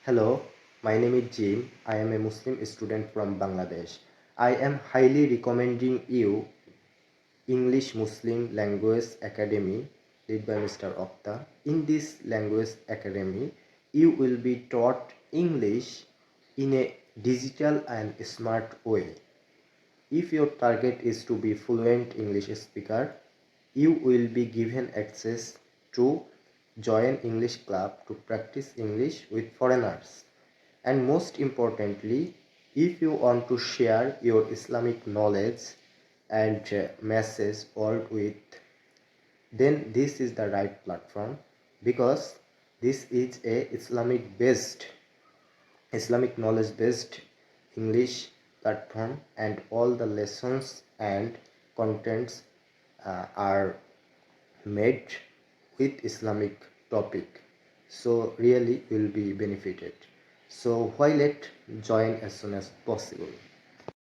Hello, my name is Jim. I am a Muslim student from Bangladesh. I am highly recommending you English Muslim Language Academy led by Mr. Okta. In this language academy, you will be taught English in a digital and smart way. If your target is to be fluent English speaker, you will be given access to join English club to practice English with foreigners. And most importantly, if you want to share your Islamic knowledge and message world with, then this is the right platform because this is a Islamic knowledge based English platform, and all the lessons and contents are made with Islamic topic. So really will be benefited. So why not join as soon as possible?